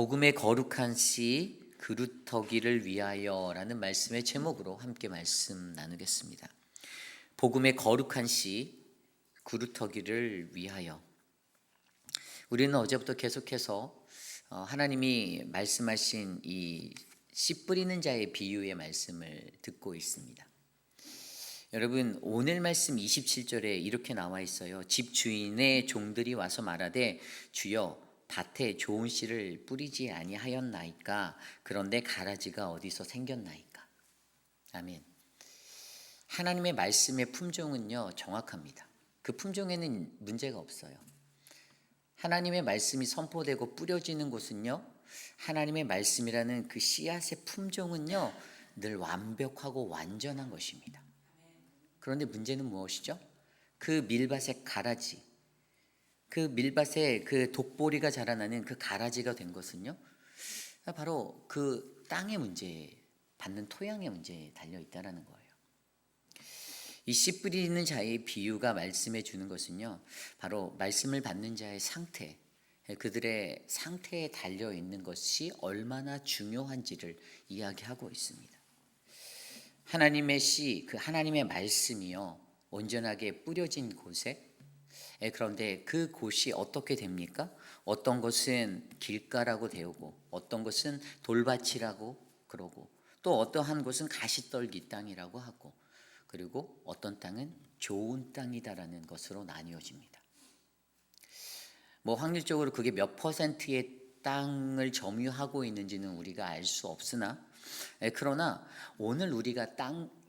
복음의 거룩한 씨 그루터기를 위하여라는 말씀의 제목으로 함께 말씀 나누겠습니다. 복음의 거룩한 씨 그루터기를 위하여. 우리는 어제부터 계속해서 하나님이 말씀하신 이 씨 뿌리는 자의 비유의 말씀을 듣고 있습니다. 여러분, 오늘 말씀 27절에 이렇게 나와 있어요. 집 주인의 종들이 와서 말하되 주여 밭에 좋은 씨를 뿌리지 아니하였나이까? 그런데 가라지가 어디서 생겼나이까? 아멘. 하나님의 말씀의 품종은요, 정확합니다. 그 품종에는 문제가 없어요. 하나님의 말씀이 선포되고 뿌려지는 곳은요, 하나님의 말씀이라는 그 씨앗의 품종은요, 늘 완벽하고 완전한 것입니다. 그런데 문제는 무엇이죠? 그 밀밭의 가라지, 그 밀밭에 그 독보리가 자라나는 그 가라지가 된 것은요, 바로 그 땅의 문제, 받는 토양의 문제에 달려 있다는 거예요. 이 씨 뿌리는 자의 비유가 말씀해 주는 것은요, 바로 말씀을 받는 자의 상태, 그들의 상태에 달려 있는 것이 얼마나 중요한지를 이야기하고 있습니다. 하나님의 씨, 그 하나님의 말씀이요, 온전하게 뿌려진 곳에, 그런데 그 곳이 어떻게 됩니까? 어떤 것은 길가라고 되고, 어떤 것은 돌밭이라고 그러고, 또 어떠한 곳은 가시떨기 땅이라고 하고, 그리고 어떤 땅은 좋은 땅이다라는 것으로 나뉘어집니다. 뭐 확률적으로 그게 몇 퍼센트의 땅을 점유하고 있는지는 우리가 알 수 없으나, 그러나 오늘 우리가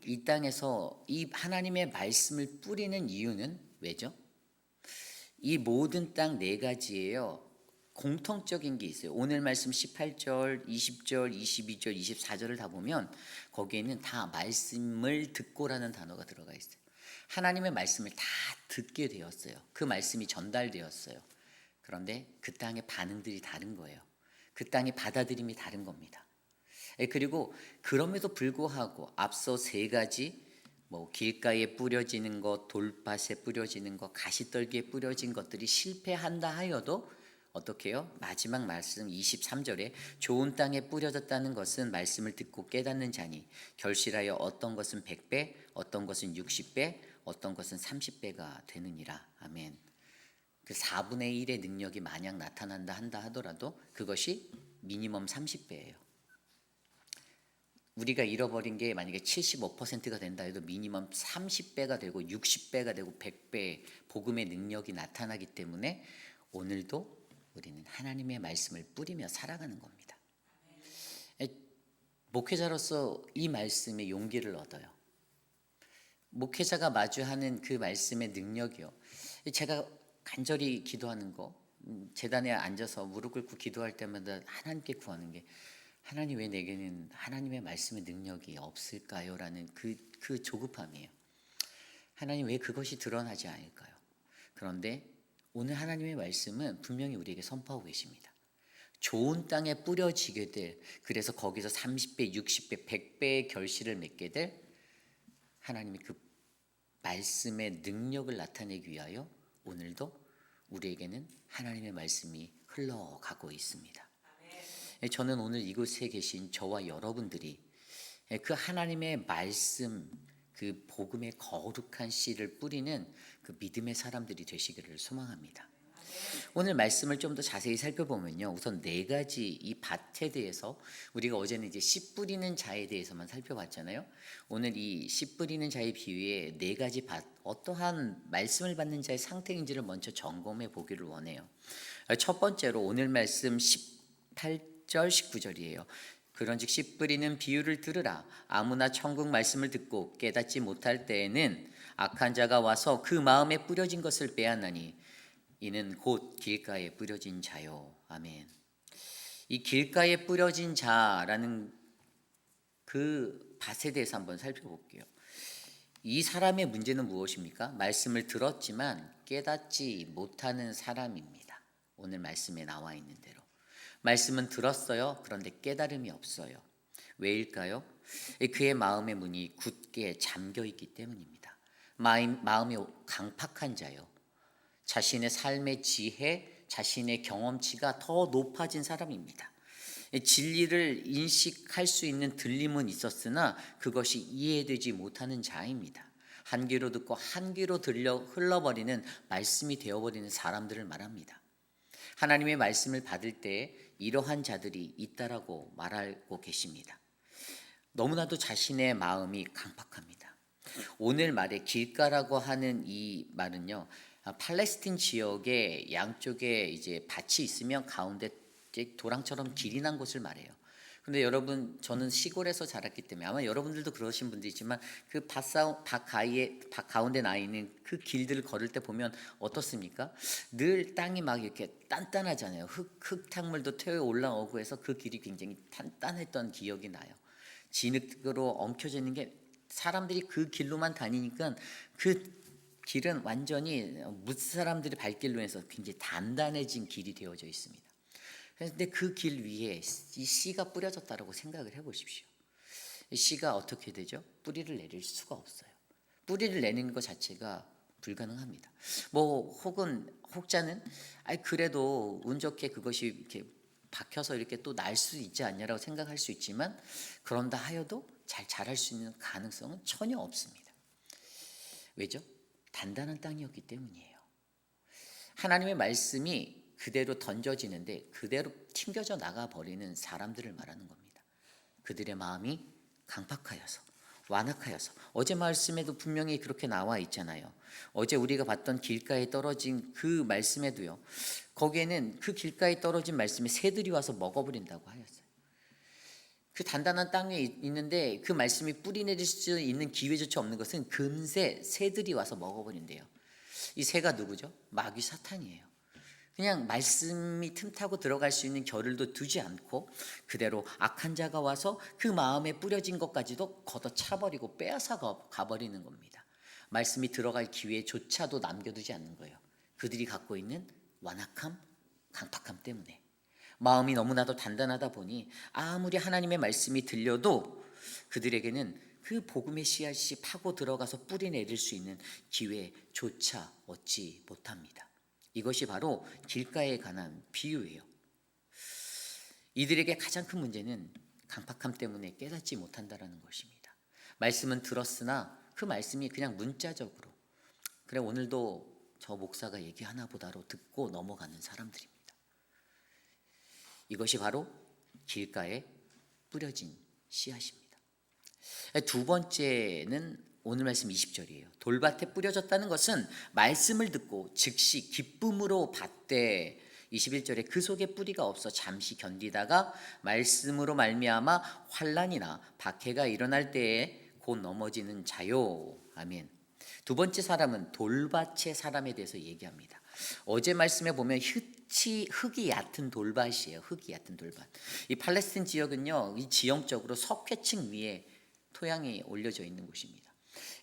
이 땅에서 이 하나님의 말씀을 뿌리는 이유는 왜죠? 이 모든 땅 네 가지예요. 공통적인 게 있어요. 오늘 말씀 18절, 20절, 22절, 24절을 다 보면 거기에는 다 말씀을 듣고라는 단어가 들어가 있어요. 하나님의 말씀을 다 듣게 되었어요. 그 말씀이 전달되었어요. 그런데 그 땅의 반응들이 다른 거예요. 그 땅의 받아들임이 다른 겁니다. 그리고 그럼에도 불구하고 앞서 세 가지, 뭐 길가에 뿌려지는 것, 돌밭에 뿌려지는 것, 가시떨기에 뿌려진 것들이 실패한다 하여도 어떻게 해요? 마지막 말씀 23절에 좋은 땅에 뿌려졌다는 것은 말씀을 듣고 깨닫는 자니 결실하여 어떤 것은 100배, 어떤 것은 60배, 어떤 것은 30배가 되느니라. 아멘. 그 4분의 1의 능력이 만약 나타난다 한다 하더라도 그것이 미니멈 30배예요. 우리가 잃어버린 게 만약에 75%가 된다 해도 미니멈 30배가 되고 60배가 되고 100배 복음의 능력이 나타나기 때문에 오늘도 우리는 하나님의 말씀을 뿌리며 살아가는 겁니다. 목회자로서 이 말씀에 용기를 얻어요. 목회자가 마주하는 그 말씀의 능력이요. 제가 간절히 기도하는 거, 제단에 앉아서 무릎 꿇고 기도할 때마다 하나님께 구하는 게 하나님 왜 내게는 하나님의 말씀의 능력이 없을까요? 라는 그 조급함이에요. 하나님 왜 그것이 드러나지 않을까요? 그런데 오늘 하나님의 말씀은 분명히 우리에게 선포하고 계십니다. 좋은 땅에 뿌려지게 될, 그래서 거기서 30배, 60배, 100배의 결실을 맺게 될 하나님의 그 말씀의 능력을 나타내기 위하여 오늘도 우리에게는 하나님의 말씀이 흘러가고 있습니다. 저는 오늘 이곳에 계신 저와 여러분들이 그 하나님의 말씀, 그 복음의 거룩한 씨를 뿌리는 그 믿음의 사람들이 되시기를 소망합니다. 오늘 말씀을 좀 더 자세히 살펴보면요, 우선 네 가지 이 밭에 대해서 우리가 어제는 이제 씨 뿌리는 자에 대해서만 살펴봤잖아요. 오늘 이 씨 뿌리는 자의 비유에 네 가지 밭, 어떠한 말씀을 받는 자의 상태인지를 먼저 점검해 보기를 원해요. 첫 번째로 오늘 말씀 18절 19절이에요. 그런즉 씨 뿌리는 비유를 들으라. 아무나 천국 말씀을 듣고 깨닫지 못할 때에는 악한 자가 와서 그 마음에 뿌려진 것을 빼앗나니 이는 곧 길가에 뿌려진 자요. 아멘. 이 길가에 뿌려진 자라는 그 밭에 대해서 한번 살펴볼게요. 이 사람의 문제는 무엇입니까? 말씀을 들었지만 깨닫지 못하는 사람입니다. 오늘 말씀에 나와 있는 대로. 말씀은 들었어요. 그런데 깨달음이 없어요. 왜일까요? 그의 마음의 문이 굳게 잠겨 있기 때문입니다. 마음이 강팍한 자요. 자신의 삶의 지혜, 자신의 경험치가 더 높아진 사람입니다. 진리를 인식할 수 있는 들림은 있었으나 그것이 이해되지 못하는 자입니다. 한 귀로 듣고 한 귀로 들려 흘러버리는 말씀이 되어버리는 사람들을 말합니다. 하나님의 말씀을 받을 때 이러한 자들이 있다라고 말하고 계십니다. 너무나도 자신의 마음이 강팍합니다. 오늘 말에 길가라고 하는 이 말은요, 팔레스틴 지역의 양쪽에 이제 밭이 있으면 가운데 도랑처럼 길이 난 곳을 말해요. 근데 여러분, 저는 시골에서 자랐기 때문에 아마 여러분들도 그러신 분도 있지만 그 밭 가운데 나 있는 그 길들을 걸을 때 보면 어떻습니까? 늘 땅이 막 이렇게 단단하잖아요. 흙탕물도 태워 올라오고 해서 그 길이 굉장히 단단했던 기억이 나요. 진흙으로 엉켜져 있는 게 사람들이 그 길로만 다니니까 그 길은 완전히 무사람들이 발길로 해서 굉장히 단단해진 길이 되어져 있습니다. 그런데 그 길 위에 이 씨가 뿌려졌다라고 생각을 해보십시오. 씨가 어떻게 되죠? 뿌리를 내릴 수가 없어요. 뿌리를 내는 것 자체가 불가능합니다. 혹자는 그래도 운 좋게 그것이 이렇게 박혀서 이렇게 또 날 수 있지 않냐라고 생각할 수 있지만, 그런다 하여도 잘 자랄 수 있는 가능성은 전혀 없습니다. 왜죠? 단단한 땅이었기 때문이에요. 하나님의 말씀이 그대로 던져지는데 그대로 튕겨져 나가버리는 사람들을 말하는 겁니다. 그들의 마음이 강팍하여서, 완악하여서. 어제 말씀에도 분명히 그렇게 나와 있잖아요. 어제 우리가 봤던 길가에 떨어진 그 말씀에도요, 거기에는 그 길가에 떨어진 말씀에 새들이 와서 먹어버린다고 하였어요. 그 단단한 땅에 있는데 그 말씀이 뿌리 내릴 수 있는 기회조차 없는 것은 금세 새들이 와서 먹어버린대요. 이 새가 누구죠? 마귀 사탄이에요. 그냥 말씀이 틈타고 들어갈 수 있는 겨를도 두지 않고 그대로 악한 자가 와서 그 마음에 뿌려진 것까지도 걷어차버리고 빼앗아 가버리는 겁니다. 말씀이 들어갈 기회조차도 남겨두지 않는 거예요. 그들이 갖고 있는 완악함, 강팍함 때문에. 마음이 너무나도 단단하다 보니 아무리 하나님의 말씀이 들려도 그들에게는 그 복음의 씨앗이 파고 들어가서 뿌리 내릴 수 있는 기회조차 얻지 못합니다. 이것이 바로 길가에 관한 비유예요. 이들에게 가장 큰 문제는 강팍함 때문에 깨닫지 못한다는 것입니다. 말씀은 들었으나 그 말씀이 그냥 문자적으로, 그래 오늘도 저 목사가 얘기하나 보다로 듣고 넘어가는 사람들입니다. 이것이 바로 길가에 뿌려진 씨앗입니다. 두 번째는 오늘 말씀 20절이에요. 돌밭에 뿌려졌다는 것은 말씀을 듣고 즉시 기쁨으로 받되, 21절에 그 속에 뿌리가 없어 잠시 견디다가 말씀으로 말미암아 환난이나 박해가 일어날 때에 곧 넘어지는 자요. 아멘. 두 번째 사람은 돌밭의 사람에 대해서 얘기합니다. 어제 말씀에 보면 흙이 얕은 돌밭이에요. 흙이 얕은 돌밭. 이 팔레스틴 지역은요, 이 지형적으로 석회층 위에 토양이 올려져 있는 곳입니다.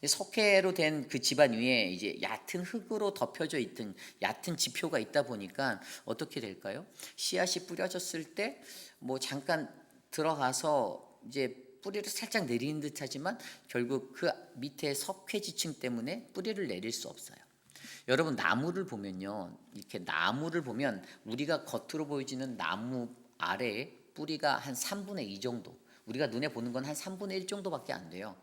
석회로 된 그 집안 위에 이제 얕은 흙으로 덮여져 있던 얕은 지표가 있다 보니까 어떻게 될까요? 씨앗이 뿌려졌을 때 잠깐 들어가서 이제 뿌리를 살짝 내리는 듯하지만 결국 그 밑에 석회 지층 때문에 뿌리를 내릴 수 없어요. 여러분, 나무를 보면요, 이렇게 나무를 보면 우리가 겉으로 보여지는 나무 아래에 뿌리가 한 3분의 2 정도, 우리가 눈에 보는 건 한 3분의 1 정도밖에 안 돼요.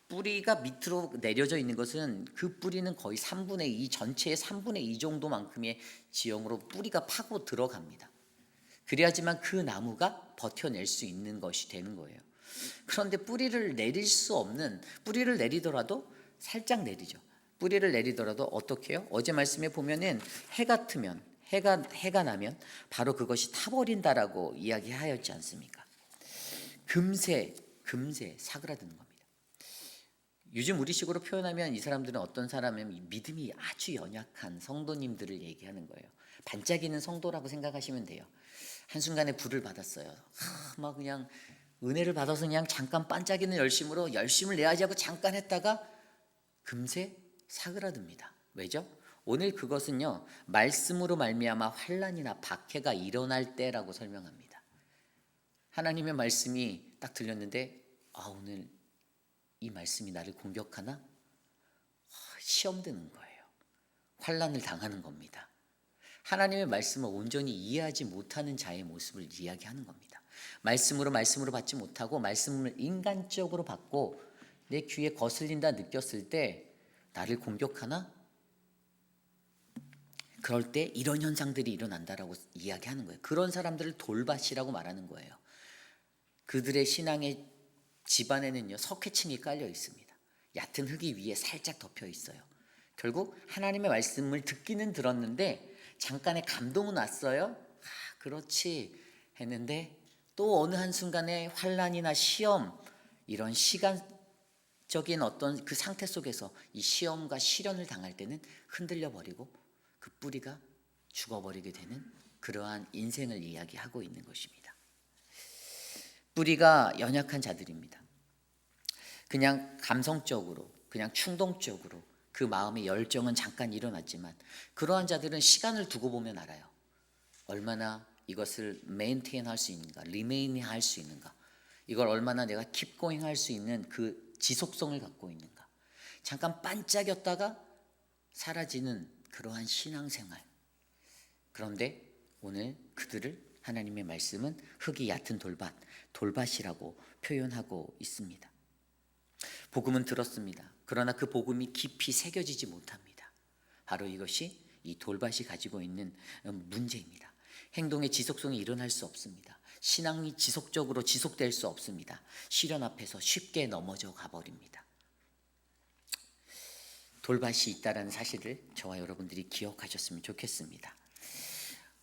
뿌리가 밑으로 내려져 있는 것은 그 뿌리는 거의 3분의 2, 전체의 3분의 2 정도만큼의 지형으로 뿌리가 파고 들어갑니다. 그래야지만 그 나무가 버텨낼 수 있는 것이 되는 거예요. 그런데 뿌리를 내릴 수 없는, 뿌리를 내리더라도 살짝 내리죠. 뿌리를 내리더라도 어떻게 해요? 어제 말씀에 보면은 해가 트면, 해가 나면 바로 그것이 타버린다라고 이야기하였지 않습니까? 금세 사그라드는 겁니다. 요즘 우리식으로 표현하면 이 사람들은 어떤 사람이면 믿음이 아주 연약한 성도님들을 얘기하는 거예요. 반짝이는 성도라고 생각하시면 돼요. 한순간에 불을 받았어요. 막 그냥 은혜를 받아서 그냥 잠깐 반짝이는 열심을 내야지 하고 잠깐 했다가 금세 사그라듭니다. 왜죠? 오늘 그것은요, 말씀으로 말미암아 환난이나 박해가 일어날 때라고 설명합니다. 하나님의 말씀이 딱 들렸는데 오늘 이 말씀이 나를 공격하나? 시험 드는 거예요. 환난을 당하는 겁니다. 하나님의 말씀을 온전히 이해하지 못하는 자의 모습을 이야기하는 겁니다. 말씀으로 받지 못하고 말씀을 인간적으로 받고 내 귀에 거슬린다 느꼈을 때 나를 공격하나? 그럴 때 이런 현상들이 일어난다라고 이야기하는 거예요. 그런 사람들을 돌밭이라고 말하는 거예요. 그들의 신앙의 집안에는요, 석회층이 깔려 있습니다. 얕은 흙이 위에 살짝 덮여 있어요. 결국 하나님의 말씀을 듣기는 들었는데 잠깐의 감동은 왔어요. 그렇지 했는데 또 어느 한순간에 환난이나 시험, 이런 시간적인 어떤 그 상태 속에서 이 시험과 시련을 당할 때는 흔들려 버리고 그 뿌리가 죽어버리게 되는 그러한 인생을 이야기하고 있는 것입니다. 뿌리가 연약한 자들입니다. 그냥 감성적으로, 그냥 충동적으로 그 마음의 열정은 잠깐 일어났지만 그러한 자들은 시간을 두고 보면 알아요. 얼마나 이것을 메인테인 할 수 있는가, 리메인 할 수 있는가, 이걸 얼마나 내가 킵 고잉 할 수 있는 그 지속성을 갖고 있는가. 잠깐 반짝였다가 사라지는 그러한 신앙생활. 그런데 오늘 그들을 하나님의 말씀은 흙이 얕은 돌밭이라고 표현하고 있습니다. 복음은 들었습니다. 그러나 그 복음이 깊이 새겨지지 못합니다. 바로 이것이 이 돌밭이 가지고 있는 문제입니다. 행동의 지속성이 일어날 수 없습니다. 신앙이 지속적으로 지속될 수 없습니다. 시련 앞에서 쉽게 넘어져 가버립니다. 돌밭이 있다는 사실을 저와 여러분들이 기억하셨으면 좋겠습니다.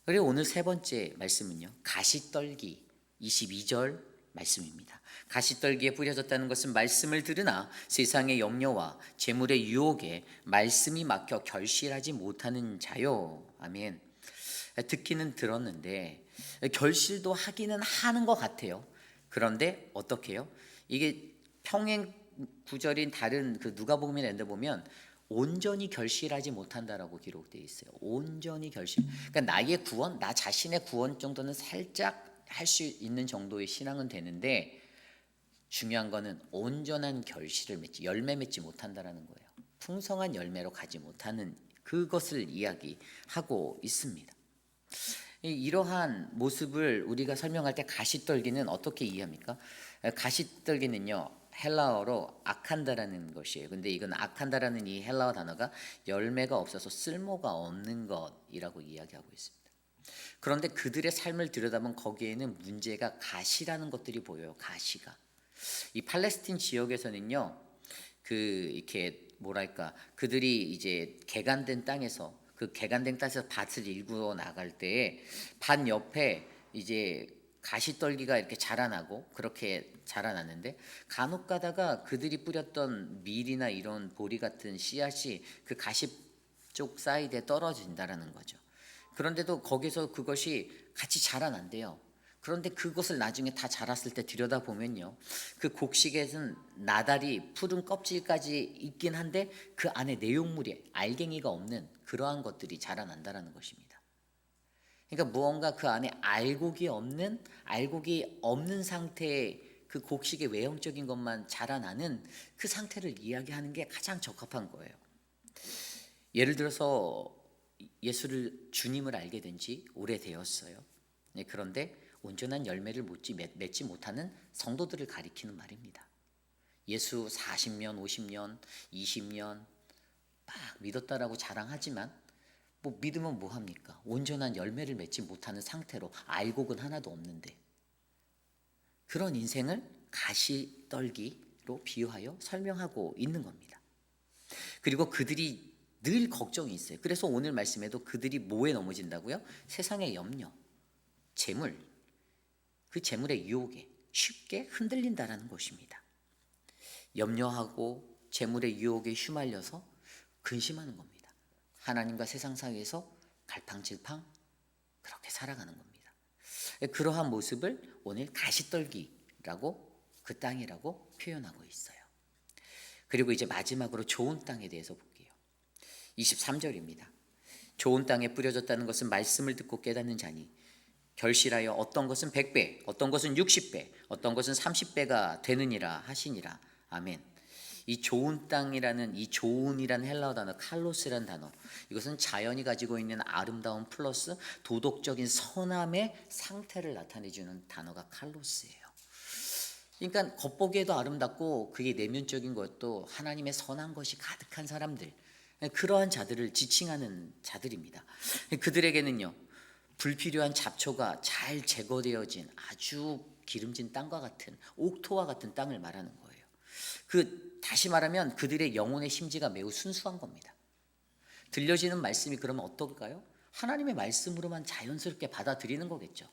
그리고 오늘 세 번째 말씀은요, 가시떨기 22절 말씀입니다. 가시떨기에 뿌려졌다는 것은 말씀을 들으나 세상의 염려와 재물의 유혹에 말씀이 막혀 결실하지 못하는 자요. 아멘. 듣기는 들었는데 결실도 하기는 하는 것 같아요. 그런데 어떻게 해요? 이게 평행 구절인 다른 그 누가복음에 낸데 보면 온전히 결실하지 못한다라고 기록되어 있어요. 온전히 결실. 그러니까 나의 구원, 나 자신의 구원 정도는 살짝 할 수 있는 정도의 신앙은 되는데 중요한 거는 온전한 결실을 맺지, 열매 맺지 못한다라는 거예요. 풍성한 열매로 가지 못하는 그것을 이야기하고 있습니다. 이러한 모습을 우리가 설명할 때 가시떨기는 어떻게 이해합니까? 가시떨기는요, 헬라어로 아칸다라는 것이에요. 근데 이건 아칸다라는 이 헬라어 단어가 열매가 없어서 쓸모가 없는 것이라고 이야기하고 있습니다. 그런데 그들의 삶을 들여다보면 거기에는 문제가 가시라는 것들이 보여요. 가시가. 이 팔레스틴 지역에서는요, 그 이렇게 뭐랄까, 그들이 이제 개간된 땅에서 그 개간된 땅에서 밭을 일구어 나갈 때에 밭 옆에 이제 가시떨기가 이렇게 자라나고 그렇게 자라났는데 간혹 가다가 그들이 뿌렸던 밀이나 이런 보리 같은 씨앗이 그 가시 쪽 사이드에 떨어진다라는 거죠. 그런데도 거기서 그것이 같이 자라난대요. 그런데 그것을 나중에 다 자랐을 때 들여다보면요, 그 곡식에는 나달이 푸른 껍질까지 있긴 한데 그 안에 내용물이 알갱이가 없는 그러한 것들이 자라난다라는 것입니다. 그러니까 무언가 그 안에 알곡이 없는 상태의 그 곡식의 외형적인 것만 자라나는 그 상태를 이야기하는 게 가장 적합한 거예요. 예를 들어서 주님을 알게 된 지 오래되었어요. 그런데 온전한 열매를 맺지 못하는 성도들을 가리키는 말입니다. 예수 40년, 50년, 20년 막 믿었다라고 자랑하지만 뭐 믿으면 뭐합니까? 온전한 열매를 맺지 못하는 상태로 알곡은 하나도 없는데 그런 인생을 가시떨기로 비유하여 설명하고 있는 겁니다. 그리고 그들이 늘 걱정이 있어요. 그래서 오늘 말씀에도 그들이 뭐에 넘어진다고요? 세상의 염려, 재물, 그 재물의 유혹에 쉽게 흔들린다라는 것입니다. 염려하고 재물의 유혹에 휘말려서 근심하는 겁니다. 하나님과 세상 사이에서 갈팡질팡 그렇게 살아가는 겁니다. 그러한 모습을 오늘 가시떨기라고, 그 땅이라고 표현하고 있어요. 그리고 이제 마지막으로 좋은 땅에 대해서 볼게요. 23절입니다. 좋은 땅에 뿌려졌다는 것은 말씀을 듣고 깨닫는 자니 결실하여 어떤 것은 100배, 어떤 것은 60배, 어떤 것은 30배가 되느니라 하시니라. 아멘. 이 좋은 땅이라는 이 좋은이라는 헬라어 단어 칼로스라는 단어, 이것은 자연이 가지고 있는 아름다움 플러스 도덕적인 선함의 상태를 나타내주는 단어가 칼로스예요. 그러니까 겉보기에도 아름답고 그게 내면적인 것도 하나님의 선한 것이 가득한 사람들, 그러한 자들을 지칭하는 자들입니다. 그들에게는요, 불필요한 잡초가 잘 제거되어진 아주 기름진 땅과 같은 옥토와 같은 땅을 말하는 거예요. 다시 말하면 그들의 영혼의 심지가 매우 순수한 겁니다. 들려지는 말씀이 그러면 어떨까요? 하나님의 말씀으로만 자연스럽게 받아들이는 거겠죠.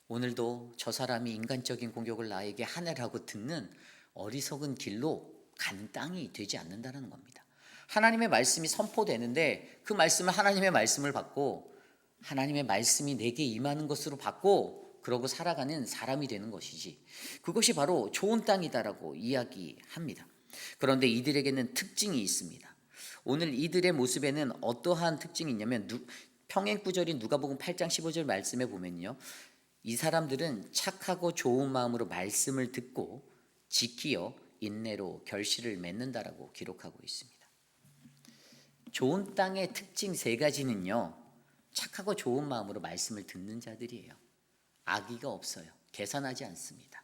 오늘도 저 사람이 인간적인 공격을 나에게 하네라고 듣는 어리석은 길로 가는 땅이 되지 않는다는 겁니다. 하나님의 말씀이 선포되는데 그 말씀을 하나님의 말씀을 받고 하나님의 말씀이 내게 임하는 것으로 받고 그러고 살아가는 사람이 되는 것이지, 그것이 바로 좋은 땅이다라고 이야기합니다. 그런데 이들에게는 특징이 있습니다. 오늘 이들의 모습에는 어떠한 특징이 있냐면 평행구절인 누가복음 8장 15절 말씀에 보면요, 이 사람들은 착하고 좋은 마음으로 말씀을 듣고 지키어 인내로 결실을 맺는다라고 기록하고 있습니다. 좋은 땅의 특징 세 가지는요, 착하고 좋은 마음으로 말씀을 듣는 자들이에요. 악의가 없어요. 계산하지 않습니다.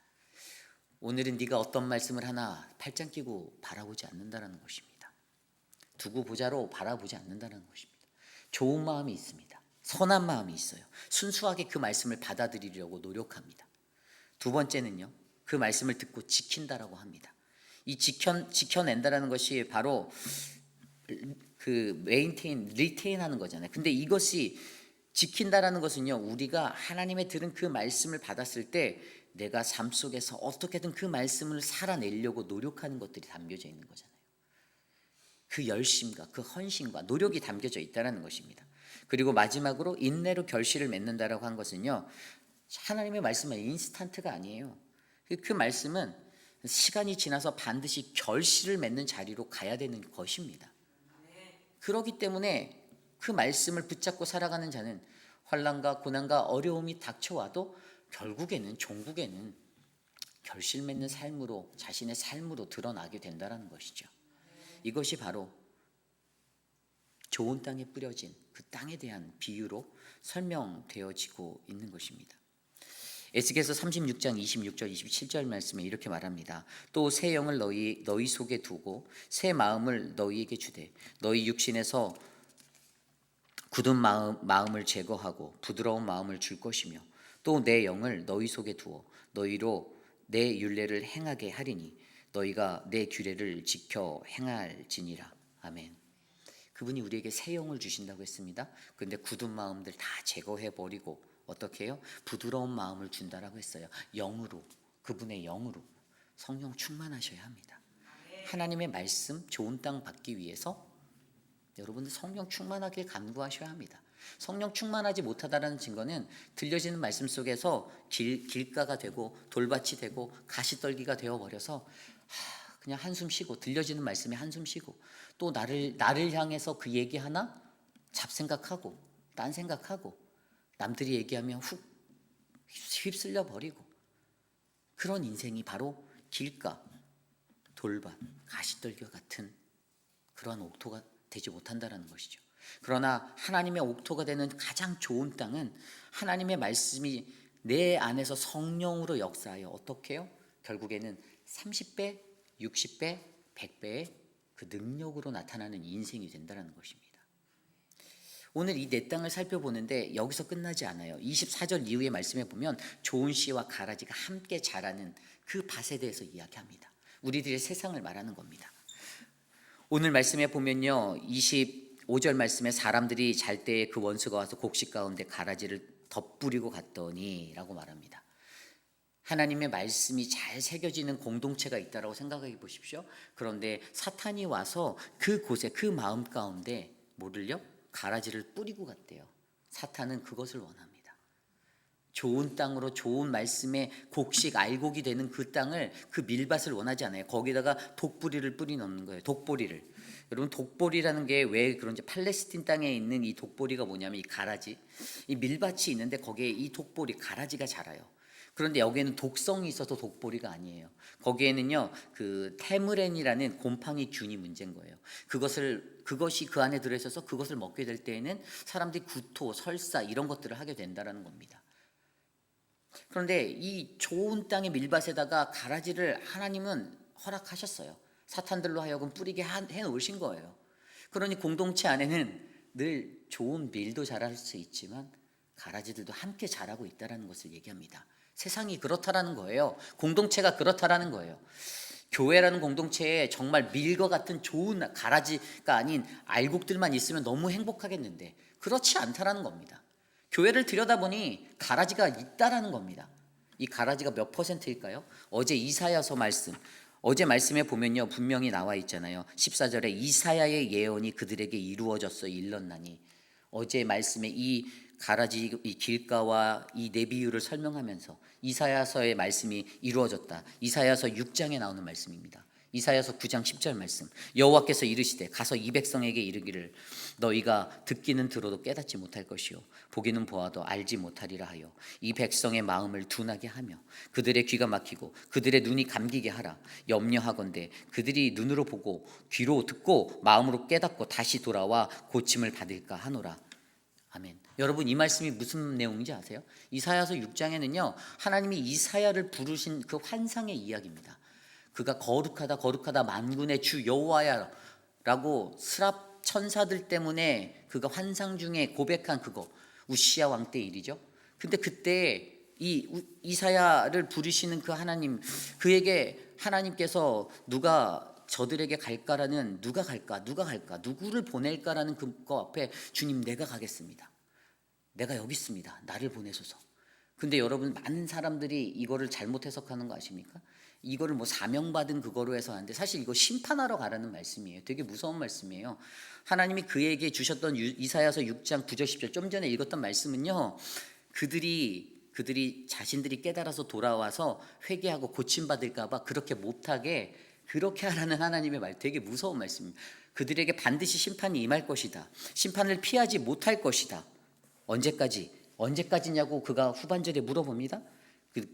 오늘은 네가 어떤 말씀을 하나 팔짱 끼고 바라보지 않는다는 것입니다. 두고 보자로 바라보지 않는다는 것입니다. 좋은 마음이 있습니다. 선한 마음이 있어요. 순수하게 그 말씀을 받아들이려고 노력합니다. 두 번째는요, 그 말씀을 듣고 지킨다라고 합니다. 이 지켜낸다라는 것이 바로 그 리테인 하는 거잖아요. 근데 이것이 지킨다라는 것은요, 우리가 하나님의 들은 그 말씀을 받았을 때 내가 삶 속에서 어떻게든 그 말씀을 살아내려고 노력하는 것들이 담겨져 있는 거잖아요. 그 열심과 그 헌신과 노력이 담겨져 있다는 것입니다. 그리고 마지막으로 인내로 결실을 맺는다라고 한 것은요, 하나님의 말씀은 인스턴트가 아니에요. 그 말씀은 시간이 지나서 반드시 결실을 맺는 자리로 가야 되는 것입니다. 그렇기 때문에 그 말씀을 붙잡고 살아가는 자는 환난과 고난과 어려움이 닥쳐와도 결국에는 종국에는 결실 맺는 삶으로, 자신의 삶으로 드러나게 된다는 것이죠. 이것이 바로 좋은 땅에 뿌려진 그 땅에 대한 비유로 설명되어지고 있는 것입니다. 에스겔서 36장 26절 27절 말씀에 이렇게 말합니다. 또 새 영을 너희 속에 두고 새 마음을 너희에게 주되 너희 육신에서 굳은 마음을 제거하고 부드러운 마음을 줄 것이며 또 내 영을 너희 속에 두어 너희로 내 율례를 행하게 하리니 너희가 내 규례를 지켜 행할지니라. 아멘. 그분이 우리에게 새 영을 주신다고 했습니다. 그런데 굳은 마음들 다 제거해 버리고 어떻게 해요? 부드러운 마음을 준다라고 했어요. 영으로, 그분의 영으로 성령 충만하셔야 합니다. 하나님의 말씀 좋은 땅 받기 위해서 여러분들 성령 충만하길 간구하셔야 합니다. 성령 충만하지 못하다라는 증거는 들려지는 말씀 속에서 길가가 되고 돌밭이 되고 가시떨기가 되어버려서 그냥 한숨 쉬고 들려지는 말씀에 한숨 쉬고 또 나를 향해서 그 얘기 하나 잡생각하고 딴 생각하고 남들이 얘기하면 훅 휩쓸려 버리고 그런 인생이 바로 길가, 돌밭, 가시떨기와 같은 그러한 옥토가 되지 못한다는 것이죠. 그러나 하나님의 옥토가 되는 가장 좋은 땅은 하나님의 말씀이 내 안에서 성령으로 역사하여 어떻게 해요? 결국에는 30배, 60배, 100배의 그 능력으로 나타나는 인생이 된다는 것입니다. 오늘 이 내 땅을 살펴보는데 여기서 끝나지 않아요. 24절 이후의 말씀에 보면 좋은 씨와 가라지가 함께 자라는 그 밭에 대해서 이야기합니다. 우리들의 세상을 말하는 겁니다. 오늘 말씀에 보면요, 25절 말씀에 사람들이 잘 때에 그 원수가 와서 곡식 가운데 가라지를 덧뿌리고 갔더니 라고 말합니다. 하나님의 말씀이 잘 새겨지는 공동체가 있다라고 생각해 보십시오. 그런데 사탄이 와서 그곳에 그 마음 가운데 뭐를요? 가라지를 뿌리고 갔대요. 사탄은 그것을 원합니다. 좋은 땅으로 좋은 말씀의 곡식 알곡이 되는 그 땅을, 그 밀밭을 원하지 않아요. 거기다가 독뿌리를 뿌리 넣는 거예요. 독보리를. 여러분, 독보리라는 게 왜 그런지, 팔레스틴 땅에 있는 이 독보리가 뭐냐면 이 가라지, 이 밀밭이 있는데 거기에 이 독보리 가라지가 자라요. 그런데 여기에는 독성이 있어서 독보리가 아니에요. 거기에는요, 그 테무렌이라는 곰팡이 균이 문제인 거예요. 그것이 그 안에 들어있어서 그것을 먹게 될 때에는 사람들이 구토, 설사 이런 것들을 하게 된다라는 겁니다. 그런데 이 좋은 땅의 밀밭에다가 가라지를 하나님은 허락하셨어요. 사탄들로 하여금 뿌리게 해 놓으신 거예요. 그러니 공동체 안에는 늘 좋은 밀도 자랄 수 있지만 가라지들도 함께 자라고 있다는 것을 얘기합니다. 세상이 그렇다라는 거예요. 공동체가 그렇다라는 거예요. 교회라는 공동체에 정말 밀과 같은 좋은 가라지가 아닌 알곡들만 있으면 너무 행복하겠는데 그렇지 않다라는 겁니다. 교회를 들여다보니 가라지가 있다라는 겁니다. 이 가라지가 몇 퍼센트일까요? 어제 이사야서 말씀, 어제 말씀에 보면요 분명히 나와 있잖아요. 14절에 이사야의 예언이 그들에게 이루어졌어 일렀나니. 어제 말씀에 이 가라지 이 길가와 이 내 비유를 설명하면서 이사야서의 말씀이 이루어졌다. 이사야서 6장에 나오는 말씀입니다. 이사야서 9장 10절 말씀. 여호와께서 이르시되 가서 이 백성에게 이르기를 너희가 듣기는 들어도 깨닫지 못할 것이요 보기는 보아도 알지 못하리라 하여 이 백성의 마음을 둔하게 하며 그들의 귀가 막히고 그들의 눈이 감기게 하라. 염려하건대 그들이 눈으로 보고 귀로 듣고 마음으로 깨닫고 다시 돌아와 고침을 받을까 하노라. 아멘. 여러분 이 말씀이 무슨 내용인지 아세요? 이사야서 6장에는요 하나님이 이사야를 부르신 그 환상의 이야기입니다. 그가 거룩하다 만군의 주 여호와야라고 스랍 천사들 때문에 그가 환상 중에 고백한 그거 우시야 왕 때 일이죠. 근데 그때 이 이사야를 부르시는 그 하나님, 그에게 하나님께서 누가 저들에게 갈까라는 누가 갈까 누구를 보낼까라는 그거 앞에 주님 내가 가겠습니다. 내가 여기 있습니다. 나를 보내소서. 근데 여러분 많은 사람들이 이거를 잘못 해석하는 거 아십니까? 이거를 뭐 사명받은 그거로 해서 하는데 사실 이거 심판하러 가라는 말씀이에요. 되게 무서운 말씀이에요. 하나님이 그에게 주셨던 이사야서 6장 9절 10절 좀 전에 읽었던 말씀은요. 그들이 자신들이 깨달아서 돌아와서 회개하고 고침받을까 봐 그렇게 못하게 그렇게 하라는 하나님의 말, 되게 무서운 말씀입니다. 그들에게 반드시 심판이 임할 것이다. 심판을 피하지 못할 것이다. 언제까지냐고 그가 후반절에 물어봅니다.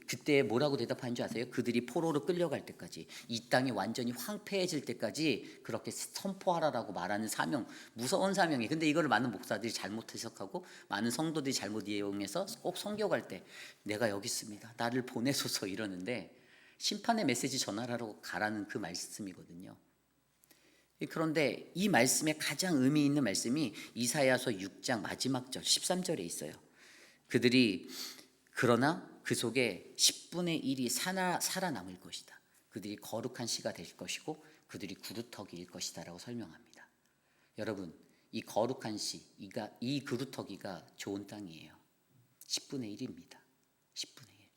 그때 뭐라고 대답하는 줄 아세요? 그들이 포로로 끌려갈 때까지, 이 땅이 완전히 황폐해질 때까지 그렇게 선포하라라고 말하는 사명, 무서운 사명이. 근데 이걸 많은 목사들이 잘못 해석하고 많은 성도들이 잘못 이용해서 꼭 성교갈 때 내가 여기 있습니다. 나를 보내소서 이러는데 심판의 메시지 전하러 가라는 그 말씀이거든요. 그런데 이 말씀에 가장 의미 있는 말씀이 이사야서 6장 마지막 절 13절에 있어요. 그들이 그러나 그 속에 10분의 1이 살아남을 것이다. 그들이 거룩한 씨가 될 것이고 그들이 그루터기일 것이다 라고 설명합니다. 여러분 이 거룩한 씨, 이 그루터기가 좋은 땅이에요. 10분의 1입니다. 10분의 1.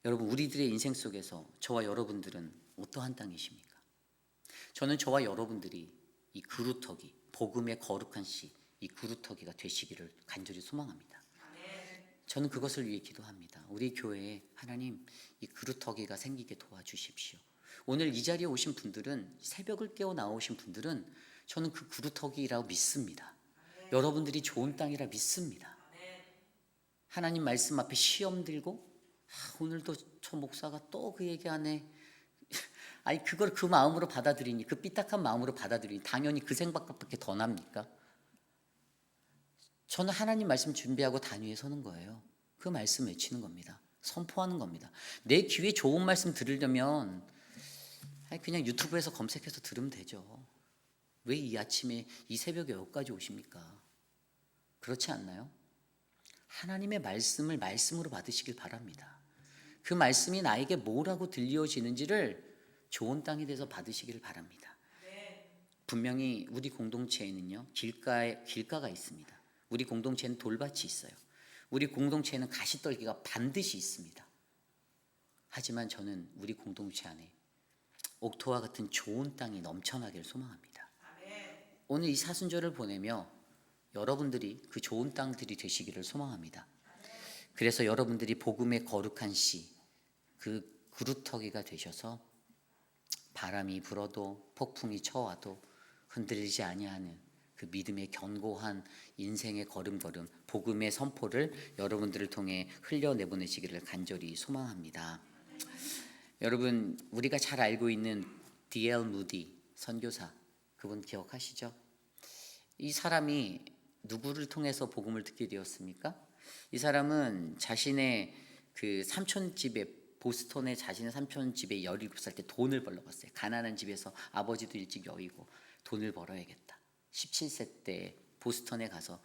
여러분 우리들의 인생 속에서 저와 여러분들은 어떠한 땅이십니까? 저는 저와 여러분들이 이 그루터기, 복음의 거룩한 씨, 이 그루터기가 되시기를 간절히 소망합니다. 저는 그것을 위해 기도합니다. 우리 교회에 하나님 이 그루터기가 생기게 도와주십시오. 오늘 이 자리에 오신 분들은, 새벽을 깨어 나오신 분들은 저는 그 그루터기라고 믿습니다. 여러분들이 좋은 땅이라 믿습니다. 하나님 말씀 앞에 시험 들고 오늘도 저 목사가 또 그 얘기하네. 아니 그걸 그 마음으로 받아들이니, 그 삐딱한 마음으로 받아들이니 당연히 그 생각밖에 더 납니까? 저는 하나님 말씀 준비하고 단위에 서는 거예요. 그 말씀 외치는 겁니다. 선포하는 겁니다. 내 귀에 좋은 말씀 들으려면 그냥 유튜브에서 검색해서 들으면 되죠. 왜 이 아침에 이 새벽에 여기까지 오십니까? 그렇지 않나요? 하나님의 말씀을 말씀으로 받으시길 바랍니다. 그 말씀이 나에게 뭐라고 들려지는지를 좋은 땅이 돼서 받으시길 바랍니다. 분명히 우리 공동체에는요 길가가 있습니다. 우리 공동체는 돌밭이 있어요. 우리 공동체에는 가시떨기가 반드시 있습니다. 하지만 저는 우리 공동체 안에 옥토와 같은 좋은 땅이 넘쳐나기를 소망합니다. 오늘 이 사순절을 보내며 여러분들이 그 좋은 땅들이 되시기를 소망합니다. 그래서 여러분들이 복음의 거룩한 씨, 그 그루터기가 되셔서 바람이 불어도 폭풍이 쳐와도 흔들리지 아니하는 그 믿음의 견고한 인생의 걸음걸음, 복음의 선포를 여러분들을 통해 흘려내보내시기를 간절히 소망합니다. 여러분, 우리가 잘 알고 있는 D.L. 무디 선교사, 그분 기억하시죠? 이 사람이 누구를 통해서 복음을 듣게 되었습니까? 이 사람은 자신의 그 삼촌 집에, 보스턴에 자신의 삼촌 집에 17살 때 돈을 벌러 갔어요. 가난한 집에서 아버지도 일찍 여의고 돈을 벌어야겠다. 17세 때 보스턴에 가서,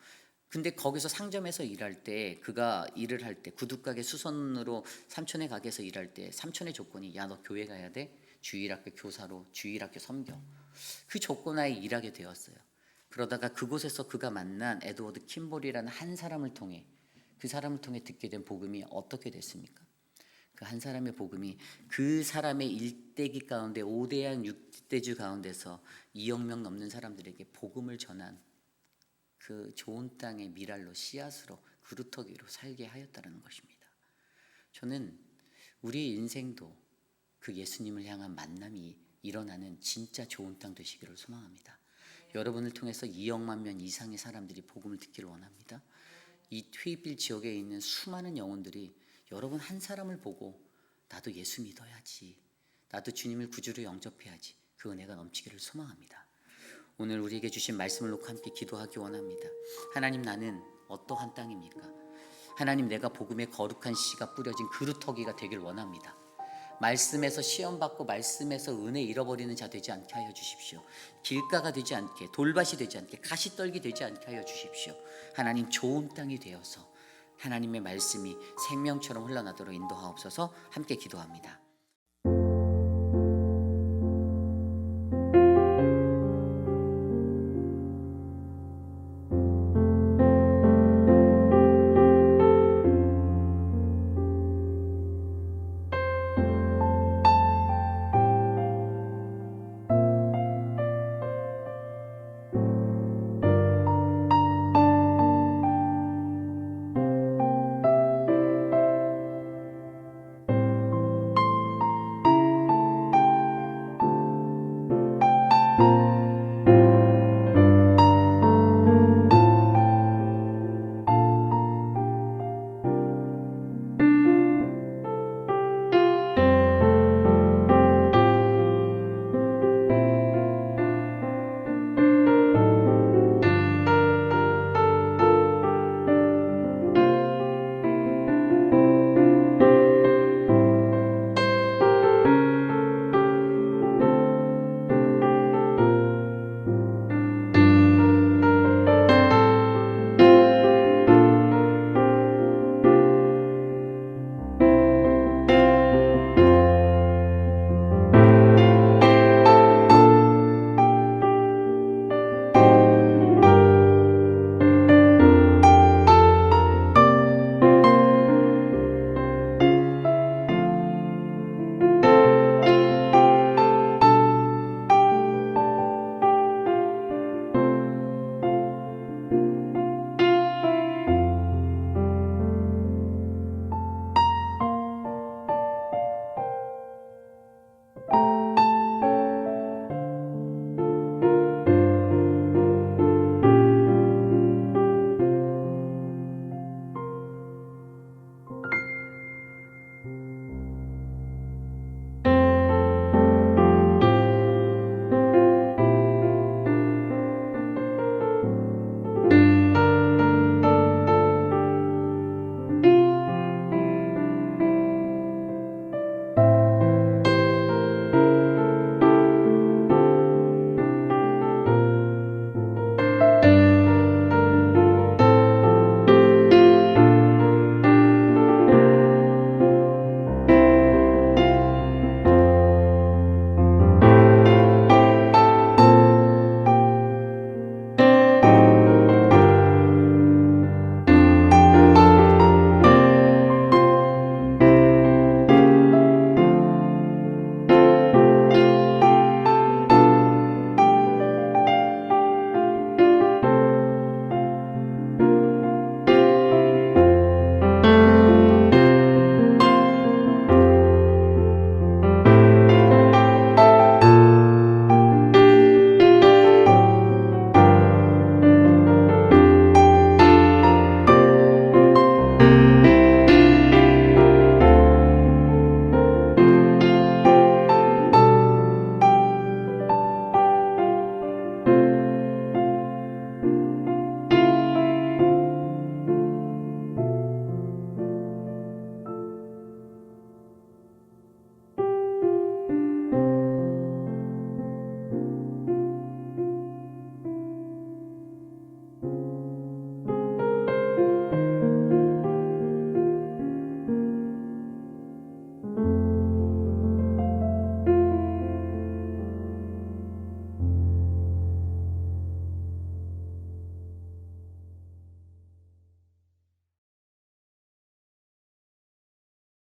근데 거기서 상점에서 일할 때, 그가 일을 할 때 구두가게 수선으로 삼촌의 가게에서 일할 때 삼촌의 조건이, 야, 너 교회 가야 돼? 주일학교 교사로 주일학교 섬겨. 그 조건하에 일하게 되었어요. 그러다가 그곳에서 그가 만난 에드워드 킴볼이라는 한 사람을 통해, 그 사람을 통해 듣게 된 복음이 어떻게 됐습니까? 그 한 사람의 복음이 그 사람의 일대기 가운데 5대양 6대주 가운데서 2억 명 넘는 사람들에게 복음을 전한 그 좋은 땅의 미랄로, 씨앗으로, 그루터기로 살게 하였다는 것입니다. 저는 우리의 인생도 그 예수님을 향한 만남이 일어나는 진짜 좋은 땅 되시기를 소망합니다. 여러분을 통해서 2억만 명 이상의 사람들이 복음을 듣기를 원합니다. 이 트위빌 지역에 있는 수많은 영혼들이 여러분 한 사람을 보고 나도 예수 믿어야지, 나도 주님을 구주로 영접해야지, 그 은혜가 넘치기를 소망합니다. 오늘 우리에게 주신 말씀을 놓고 함께 기도하기 원합니다. 하나님, 나는 어떠한 땅입니까? 하나님, 내가 복음의 거룩한 씨가 뿌려진 그루터기가 되길 원합니다. 말씀에서 시험받고 말씀에서 은혜 잃어버리는 자 되지 않게 하여 주십시오. 길가가 되지 않게, 돌밭이 되지 않게, 가시떨기 되지 않게 하여 주십시오. 하나님, 좋은 땅이 되어서 하나님의 말씀이 생명처럼 흘러나도록 인도하옵소서. 함께 기도합니다.